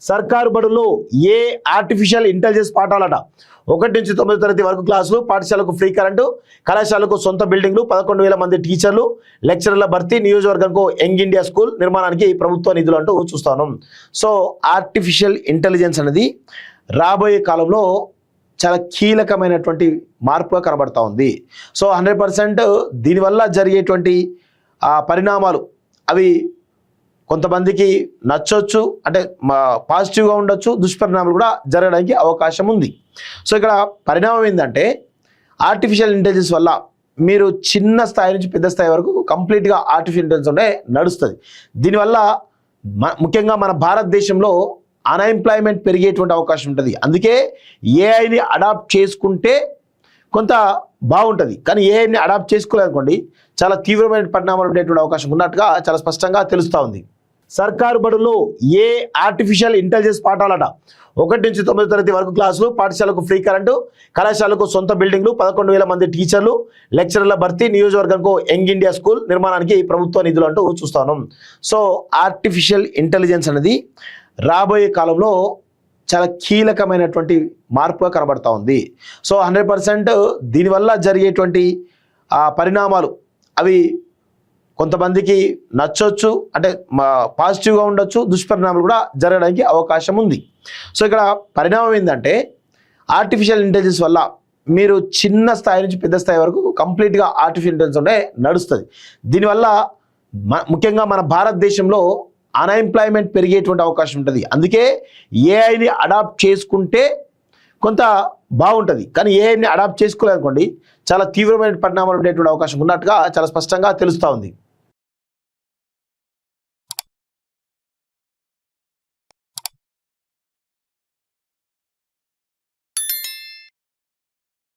సర్కారు బడుల్లో ఏ artificial intelligence పాఠాలట 1 నుంచి 9 తరగతి వరకు క్లాసులు, పాఠశాలకు ఫ్రీ కరెంటు, కళాశాలకు సొంత బిల్డింగ్లు, 11,000 మంది టీచర్లు, లెక్చరర్ల భర్తీ, నియోజకవర్గంకు యంగ్ ఇండియా స్కూల్ నిర్మాణానికి ప్రభుత్వ నిధులు అంటూ చూస్తాను. సో ఆర్టిఫిషియల్ ఇంటెలిజెన్స్ అనేది రాబోయే కాలంలో చాలా కీలకమైనటువంటి మార్పుగా కనబడతా ఉంది. సో 100% దీనివల్ల జరిగేటువంటి పరిణామాలు అవి కొంతమందికి నచ్చొచ్చు, అంటే పాజిటివ్గా ఉండొచ్చు, దుష్పరిణామాలు కూడా జరగడానికి అవకాశం ఉంది. సో ఇక్కడ పరిణామం ఏంటంటే ఆర్టిఫిషియల్ ఇంటెలిజెన్స్ వల్ల మీరు చిన్న స్థాయి నుంచి పెద్ద స్థాయి వరకు కంప్లీట్గా ఆర్టిఫిషియల్ ఇంటెలిజెన్స్ ఉంటే నడుస్తుంది. దీనివల్ల ముఖ్యంగా మన భారతదేశంలో అన్ఎంప్లాయ్మెంట్ పెరిగేటువంటి అవకాశం ఉంటుంది. అందుకే ఏఐని అడాప్ట్ చేసుకుంటే కొంత బాగుంటుంది, కానీ ఏఐని అడాప్ట్ చేసుకోలేదనుకోండి చాలా తీవ్రమైన పరిణామాలు ఉండేటువంటి అవకాశం ఉన్నట్టుగా చాలా స్పష్టంగా తెలుస్తూ ఉంది. సర్కారు బడుల్లో ఏ ఆర్టిఫిషియల్ ఇంటెలిజెన్స్ పాఠాలట 1 నుంచి 9 తరగతి వరకు క్లాసులు, పాఠశాలకు ఫ్రీ కరెంటు, కళాశాలకు సొంత బిల్డింగ్లు, 11,000 మంది టీచర్లు, లెక్చరర్ల భర్తీ, నియోజకవర్గంకు యంగ్ ఇండియా స్కూల్ నిర్మాణానికి ప్రభుత్వ నిధులు అంటూ చూస్తాను. సో ఆర్టిఫిషియల్ ఇంటెలిజెన్స్ అనేది రాబోయే కాలంలో చాలా కీలకమైనటువంటి మార్పుగా కనబడతా ఉంది. సో 100% దీనివల్ల జరిగేటువంటి పరిణామాలు అవి కొంతమందికి నచ్చొచ్చు, అంటే పాజిటివ్గా ఉండొచ్చు, దుష్పరిణామాలు కూడా జరగడానికి అవకాశం ఉంది. సో ఇక్కడ పరిణామం ఏంటంటే ఆర్టిఫిషియల్ ఇంటెలిజెన్స్ వల్ల మీరు చిన్న స్థాయి నుంచి పెద్ద స్థాయి వరకు కంప్లీట్గా ఆర్టిఫిషియల్ ఇంటెలిజెన్స్ ఉంటే నడుస్తుంది. దీనివల్ల ముఖ్యంగా మన భారతదేశంలో అన్ఎంప్లాయ్మెంట్ పెరిగేటువంటి అవకాశం ఉంటుంది. అందుకే ఏఐని అడాప్ట్ చేసుకుంటే కొంత బాగుంటుంది, కానీ ఏఐని అడాప్ట్ చేసుకోలేదనుకోండి చాలా తీవ్రమైన పరిణామాలు ఉండేటువంటి అవకాశం ఉన్నట్టుగా చాలా స్పష్టంగా తెలుస్తూ ఉంది.